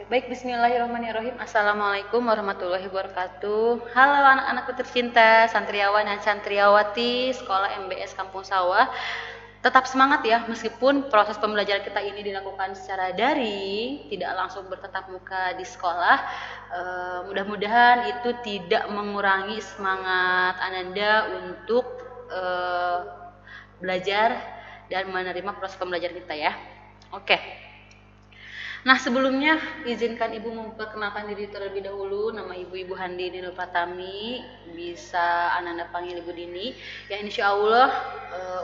Baik, bismillahirrahmanirrahim. Assalamualaikum warahmatullahi wabarakatuh. Halo anak-anakku tercinta, santriawan dan santriawati Sekolah MBS Kampung Sawah. Tetap semangat ya, meskipun proses pembelajaran kita ini dilakukan secara daring, tidak langsung bertatap muka di sekolah. Mudah-mudahan itu tidak mengurangi semangat Ananda untuk belajar dan menerima proses pembelajaran kita ya. Oke. Nah, sebelumnya izinkan Ibu memperkenalkan diri terlebih dahulu. Nama Ibu Handini Nur Pratami, bisa Ananda panggil Ibu Dini. Ya, insya Allah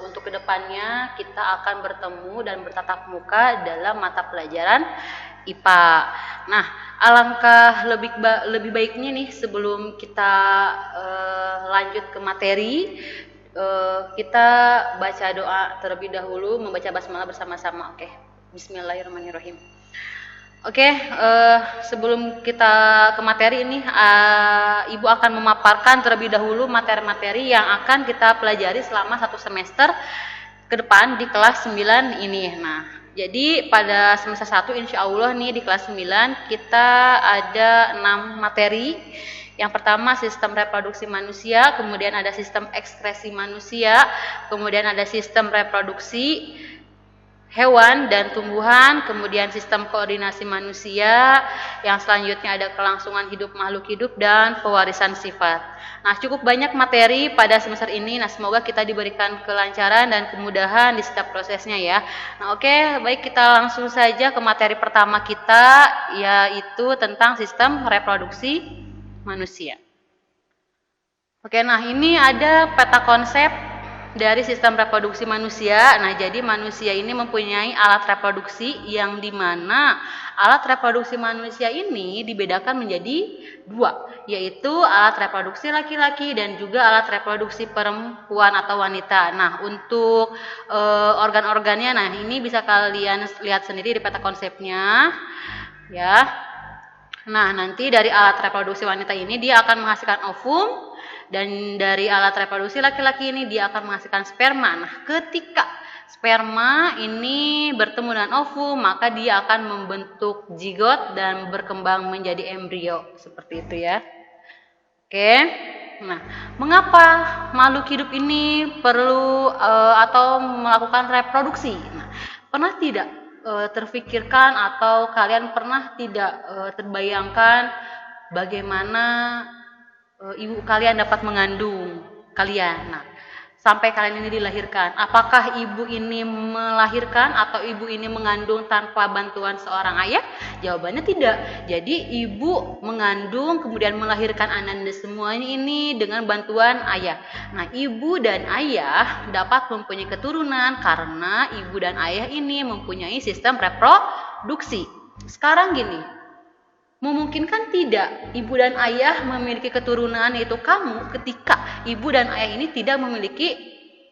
untuk kedepannya kita akan bertemu dan bertatap muka dalam mata pelajaran IPA. Nah, alangkah lebih baiknya nih sebelum kita lanjut ke materi, kita baca doa terlebih dahulu, membaca basmalah bersama-sama. Oke, Bismillahirrahmanirrahim. Oke, sebelum kita ke materi ini, Ibu akan memaparkan terlebih dahulu materi-materi yang akan kita pelajari selama 1 semester ke depan di kelas 9 ini. Nah, jadi pada semester 1 insya Allah nih di kelas 9 kita ada 6 materi. Yang pertama sistem reproduksi manusia, kemudian ada sistem ekskresi manusia, kemudian ada sistem reproduksi hewan dan tumbuhan, kemudian sistem koordinasi manusia, yang selanjutnya ada kelangsungan hidup makhluk hidup dan pewarisan sifat. Nah, cukup banyak materi pada semester ini. Nah, semoga kita diberikan kelancaran dan kemudahan di setiap prosesnya ya. Nah, oke, baik, kita langsung saja ke materi pertama kita, yaitu tentang sistem reproduksi manusia. Oke, nah ini ada peta konsep dari sistem reproduksi manusia. Nah, jadi manusia ini mempunyai alat reproduksi yang dimana alat reproduksi manusia ini dibedakan menjadi 2, yaitu alat reproduksi laki-laki dan juga alat reproduksi perempuan atau wanita. Nah, untuk organ-organnya, nah ini bisa kalian lihat sendiri di peta konsepnya ya. Nah, nanti dari alat reproduksi wanita ini dia akan menghasilkan ovum, dan dari alat reproduksi laki-laki ini dia akan menghasilkan sperma. Nah, ketika sperma ini bertemu dengan ovum, maka dia akan membentuk zigot dan berkembang menjadi embrio. Seperti itu ya. Oke. Nah, mengapa makhluk hidup ini perlu atau melakukan reproduksi? Nah, pernah tidak terfikirkan atau kalian pernah tidak terbayangkan bagaimana ibu kalian dapat mengandung kalian? Nah, sampai kalian ini dilahirkan, apakah ibu ini melahirkan atau ibu ini mengandung tanpa bantuan seorang ayah? Jawabannya tidak. Jadi ibu mengandung kemudian melahirkan Ananda semuanya ini dengan bantuan ayah. Nah, ibu dan ayah dapat mempunyai keturunan karena ibu dan ayah ini mempunyai sistem reproduksi. Sekarang gini, memungkinkan tidak ibu dan ayah memiliki keturunan, yaitu kamu, ketika ibu dan ayah ini tidak memiliki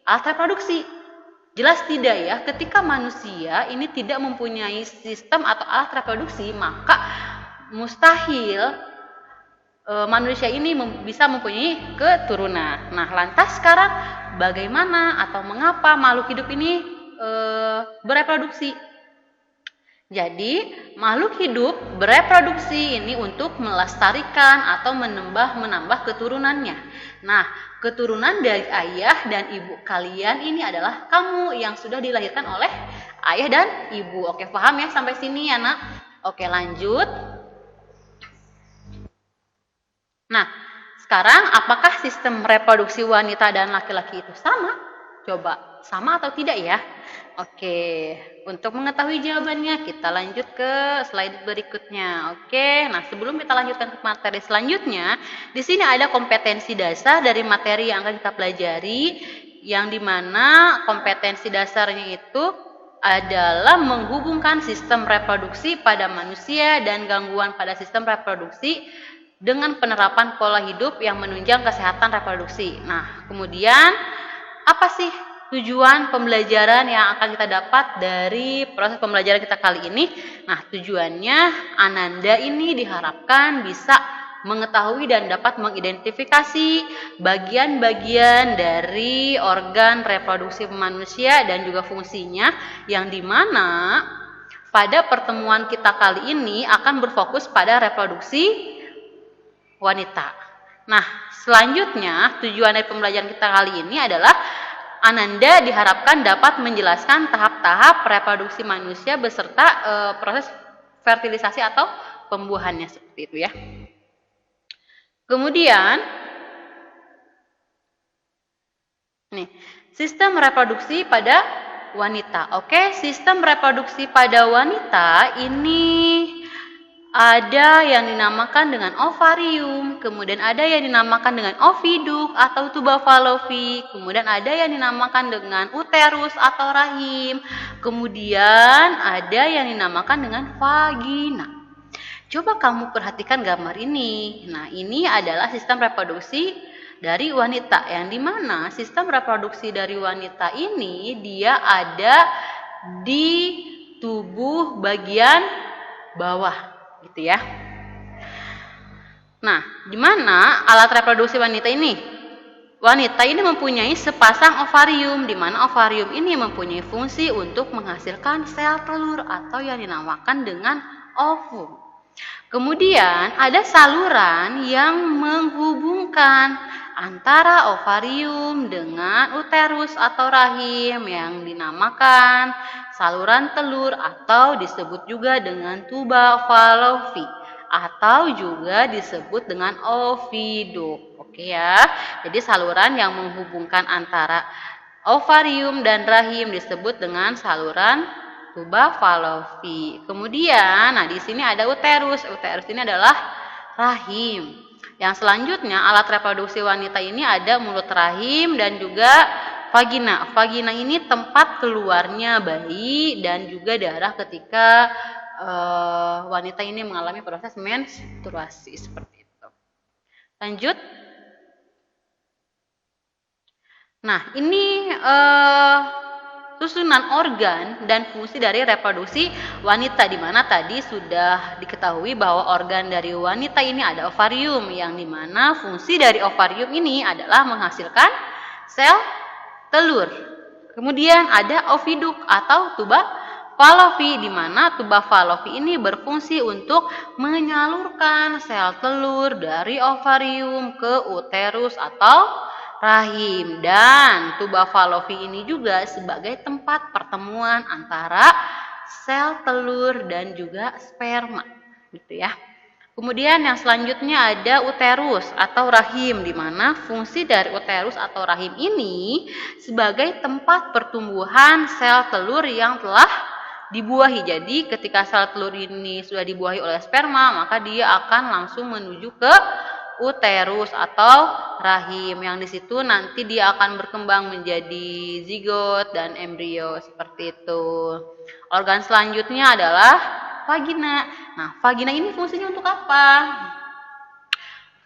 alat reproduksi? Jelas tidak ya. Ketika manusia ini tidak mempunyai sistem atau alat reproduksi, maka mustahil manusia ini bisa mempunyai keturunan. Nah, lantas sekarang bagaimana atau mengapa makhluk hidup ini bereproduksi? Jadi, makhluk hidup bereproduksi ini untuk melestarikan atau menambah keturunannya. Nah, keturunan dari ayah dan ibu kalian ini adalah kamu yang sudah dilahirkan oleh ayah dan ibu. Oke, paham ya sampai sini ya, Nak? Oke, lanjut. Nah, sekarang apakah sistem reproduksi wanita dan laki-laki itu sama? Coba, sama atau tidak ya? Oke, untuk mengetahui jawabannya kita lanjut ke slide berikutnya. Oke, nah sebelum kita lanjutkan ke materi selanjutnya, di sini ada kompetensi dasar dari materi yang akan kita pelajari, yang dimana kompetensi dasarnya itu adalah menghubungkan sistem reproduksi pada manusia dan gangguan pada sistem reproduksi dengan penerapan pola hidup yang menunjang kesehatan reproduksi. Nah, kemudian apa sih tujuan pembelajaran yang akan kita dapat dari proses pembelajaran kita kali ini? Nah, tujuannya Ananda ini diharapkan bisa mengetahui dan dapat mengidentifikasi bagian-bagian dari organ reproduksi manusia dan juga fungsinya, yang dimana pada pertemuan kita kali ini akan berfokus pada reproduksi wanita. Nah, selanjutnya tujuan dari pembelajaran kita kali ini adalah Ananda diharapkan dapat menjelaskan tahap-tahap reproduksi manusia beserta proses fertilisasi atau pembuahannya seperti itu ya. Kemudian nih, sistem reproduksi pada wanita. Oke, sistem reproduksi pada wanita ini ada yang dinamakan dengan ovarium, kemudian ada yang dinamakan dengan oviduk atau tuba falopi, kemudian ada yang dinamakan dengan uterus atau rahim, kemudian ada yang dinamakan dengan vagina. Coba kamu perhatikan gambar ini. Nah, ini adalah sistem reproduksi dari wanita, yang dimana sistem reproduksi dari wanita ini dia ada di tubuh bagian bawah. Gitu ya. Nah, di mana alat reproduksi wanita ini? Wanita ini mempunyai sepasang ovarium, di mana ovarium ini mempunyai fungsi untuk menghasilkan sel telur atau yang dinamakan dengan ovum. Kemudian ada saluran yang menghubungkan antara ovarium dengan uterus atau rahim yang dinamakan saluran telur atau disebut juga dengan tuba falopi atau juga disebut dengan oviduk. Oke ya. Jadi saluran yang menghubungkan antara ovarium dan rahim disebut dengan saluran tuba falopi. Kemudian, nah di sini ada uterus. Uterus ini adalah rahim. Yang selanjutnya alat reproduksi wanita ini ada mulut rahim dan juga vagina. Vagina ini tempat keluarnya bayi dan juga darah ketika wanita ini mengalami proses menstruasi seperti itu. Lanjut. Nah, ini susunan organ dan fungsi dari reproduksi wanita, di mana tadi sudah diketahui bahwa organ dari wanita ini ada ovarium, yang dimana fungsi dari ovarium ini adalah menghasilkan sel telur. Kemudian ada oviduk atau tuba falopi, di mana tuba falopi ini berfungsi untuk menyalurkan sel telur dari ovarium ke uterus atau rahim, dan tuba falopi ini juga sebagai tempat pertemuan antara sel telur dan juga sperma, gitu ya. Kemudian yang selanjutnya ada uterus atau rahim, di mana fungsi dari uterus atau rahim ini sebagai tempat pertumbuhan sel telur yang telah dibuahi. Jadi ketika sel telur ini sudah dibuahi oleh sperma, maka dia akan langsung menuju ke uterus atau rahim, yang di situ nanti dia akan berkembang menjadi zigot dan embrio seperti itu. Organ selanjutnya adalah vagina. Nah, vagina ini fungsinya untuk apa?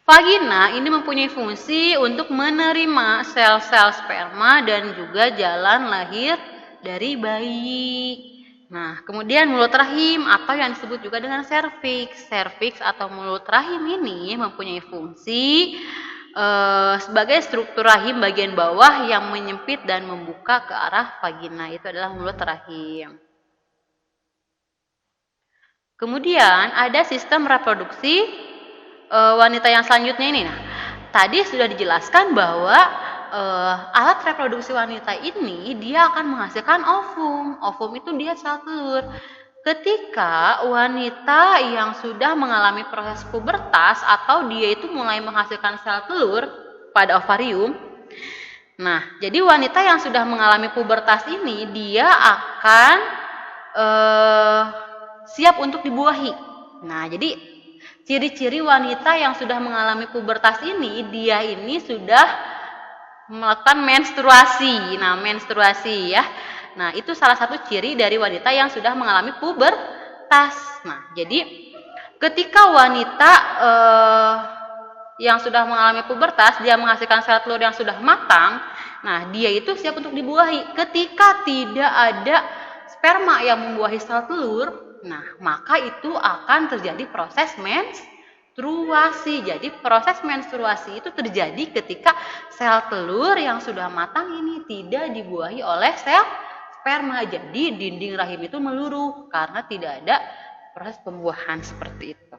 Vagina ini mempunyai fungsi untuk menerima sel-sel sperma dan juga jalan lahir dari bayi. Nah, kemudian mulut rahim atau yang disebut juga dengan serviks. Serviks atau mulut rahim ini mempunyai fungsi sebagai struktur rahim bagian bawah yang menyempit dan membuka ke arah vagina. Itu adalah mulut rahim. Kemudian ada sistem reproduksi wanita yang selanjutnya ini. Nah, tadi sudah dijelaskan bahwa alat reproduksi wanita ini dia akan menghasilkan ovum. Ovum itu dia sel telur. Ketika wanita yang sudah mengalami proses pubertas atau dia itu mulai menghasilkan sel telur pada ovarium. Nah, jadi wanita yang sudah mengalami pubertas ini dia akan siap untuk dibuahi. Nah, jadi ciri-ciri wanita yang sudah mengalami pubertas ini, dia ini sudah melakukan menstruasi. Nah, menstruasi ya. Nah, itu salah satu ciri dari wanita yang sudah mengalami pubertas. Nah, jadi ketika wanita yang sudah mengalami pubertas, dia menghasilkan sel telur yang sudah matang. Nah, dia itu siap untuk dibuahi. Ketika tidak ada sperma yang membuahi sel telur, nah, maka itu akan terjadi proses menstruasi. Jadi proses menstruasi itu terjadi ketika sel telur yang sudah matang ini tidak dibuahi oleh sel sperma. Jadi dinding rahim itu meluruh karena tidak ada proses pembuahan seperti itu.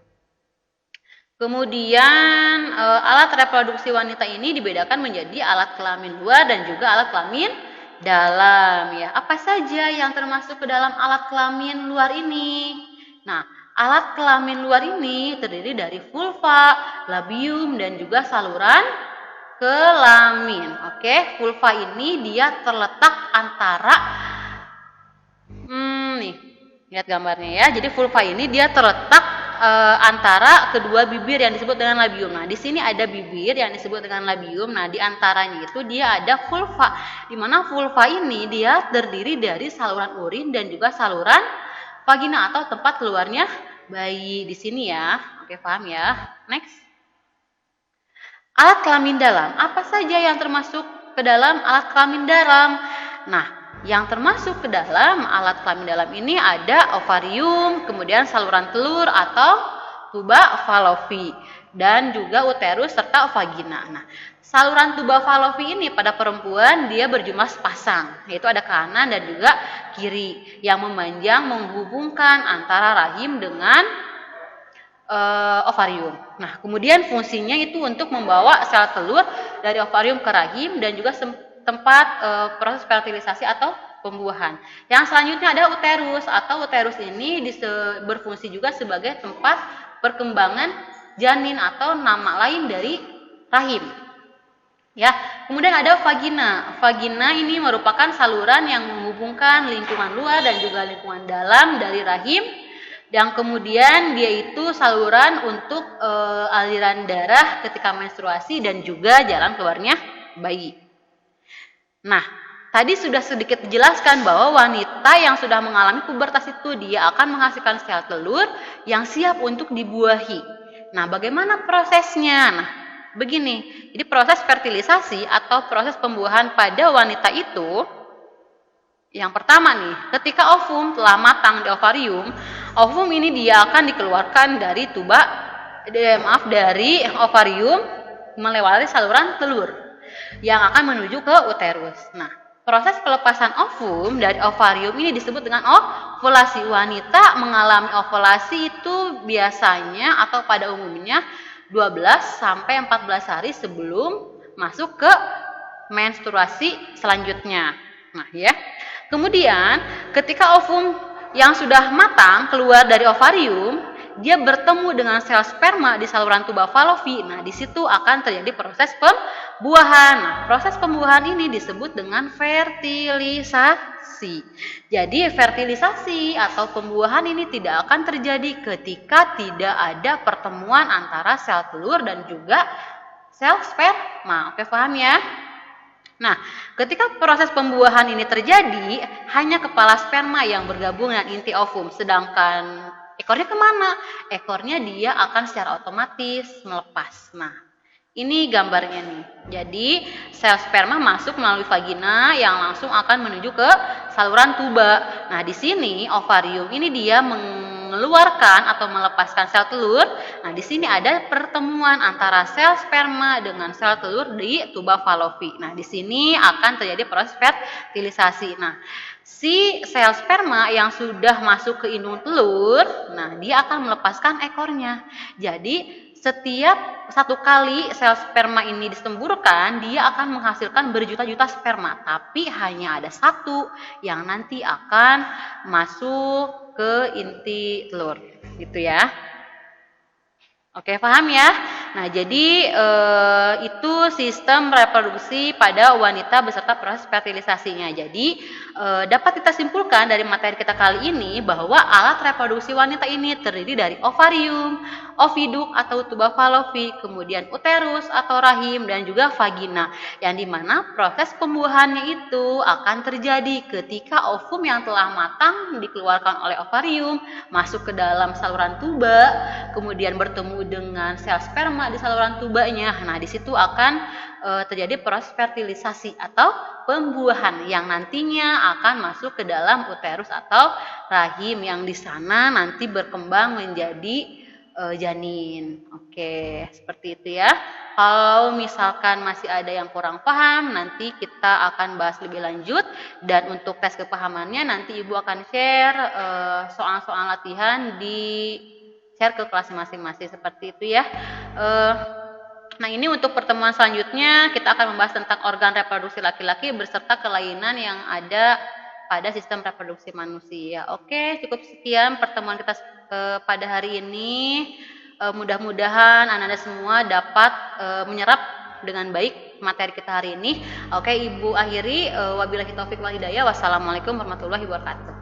Kemudian alat reproduksi wanita ini dibedakan menjadi alat kelamin luar dan juga alat kelamin dalam ya. Apa saja yang termasuk ke dalam alat kelamin luar ini? Nah, alat kelamin luar ini terdiri dari vulva, labium dan juga saluran kelamin. Oke, vulva ini dia terletak antara nih, lihat gambarnya ya. Jadi vulva ini dia terletak antara kedua bibir yang disebut dengan labium. Nah, di sini ada bibir yang disebut dengan labium. Nah, di antaranya itu dia ada vulva. Di mana vulva ini dia terdiri dari saluran urin dan juga saluran vagina atau tempat keluarnya bayi di sini ya. Oke, paham ya? Next. Alat kelamin dalam. Apa saja yang termasuk ke dalam alat kelamin dalam? Nah, yang termasuk ke dalam alat kelamin dalam ini ada ovarium, kemudian saluran telur atau tuba falopi, dan juga uterus serta vagina. Nah, saluran tuba falopi ini pada perempuan dia berjumlah sepasang, yaitu ada kanan dan juga kiri, yang memanjang menghubungkan antara rahim dengan ovarium. Nah, kemudian fungsinya itu untuk membawa sel telur dari ovarium ke rahim dan juga tempat proses fertilisasi atau pembuahan. Yang selanjutnya ada uterus, atau uterus ini berfungsi juga sebagai tempat perkembangan janin atau nama lain dari rahim. Ya, kemudian ada vagina. Vagina ini merupakan saluran yang menghubungkan lingkungan luar dan juga lingkungan dalam dari rahim. Yang kemudian dia itu saluran untuk aliran darah ketika menstruasi dan juga jalan keluarnya bayi. Nah, tadi sudah sedikit dijelaskan bahwa wanita yang sudah mengalami pubertas itu dia akan menghasilkan sel telur yang siap untuk dibuahi. Nah, bagaimana prosesnya? Nah, begini. Jadi proses fertilisasi atau proses pembuahan pada wanita itu, yang pertama nih, ketika ovum telah matang di ovarium, ovum ini dia akan dikeluarkan dari dari ovarium melewati saluran telur yang akan menuju ke uterus. Nah, proses pelepasan ovum dari ovarium ini disebut dengan ovulasi. Wanita mengalami ovulasi itu biasanya atau pada umumnya 12 sampai 14 hari sebelum masuk ke menstruasi selanjutnya. Nah, ya. Kemudian, ketika ovum yang sudah matang keluar dari ovarium, dia bertemu dengan sel sperma di saluran tuba falopi. Nah, di situ akan terjadi proses pembuahan. Nah, proses pembuahan ini disebut dengan fertilisasi. Jadi, fertilisasi atau pembuahan ini tidak akan terjadi ketika tidak ada pertemuan antara sel telur dan juga sel sperma. Oke, paham ya? Nah, ketika proses pembuahan ini terjadi, hanya kepala sperma yang bergabung dengan inti ovum, sedangkan ekornya kemana? Ekornya dia akan secara otomatis melepas. Nah, ini gambarnya nih. Jadi, sel sperma masuk melalui vagina yang langsung akan menuju ke saluran tuba. Nah, di sini ovarium ini dia mengeluarkan atau melepaskan sel telur. Nah, di sini ada pertemuan antara sel sperma dengan sel telur di tuba falopi. Nah, di sini akan terjadi proses fertilisasi. Nah, si sel sperma yang sudah masuk ke indung telur, nah dia akan melepaskan ekornya. Jadi, setiap satu kali sel sperma ini disemburkan, dia akan menghasilkan berjuta-juta sperma. Tapi hanya ada satu yang nanti akan masuk ke inti telur, gitu ya. Oke, paham ya? Nah, jadi itu sistem reproduksi pada wanita beserta proses fertilisasinya. Jadi, dapat kita simpulkan dari materi kita kali ini bahwa alat reproduksi wanita ini terdiri dari ovarium, oviduk atau tuba falopi, kemudian uterus atau rahim, dan juga vagina. Yang dimana proses pembuahannya itu akan terjadi ketika ovum yang telah matang dikeluarkan oleh ovarium, masuk ke dalam saluran tuba, kemudian bertemu dengan sel sperma di saluran tubanya. Nah, di situ akan terjadi proses fertilisasi atau pembuahan yang nantinya akan masuk ke dalam uterus atau rahim yang di sana nanti berkembang menjadi janin. Oke, seperti itu ya. Kalau misalkan masih ada yang kurang paham, nanti kita akan bahas lebih lanjut. Dan untuk tes kepahamannya, nanti Ibu akan share soal-soal latihan share ke kelas masing-masing seperti itu ya. Nah, ini untuk pertemuan selanjutnya kita akan membahas tentang organ reproduksi laki-laki beserta kelainan yang ada pada sistem reproduksi manusia. Oke, cukup sekian pertemuan kita pada hari ini. Mudah-mudahan Anda semua dapat menyerap dengan baik materi kita hari ini. Oke, Ibu akhiri. Wabillahi taufik wal hidayah. Wassalamualaikum warahmatullahi wabarakatuh.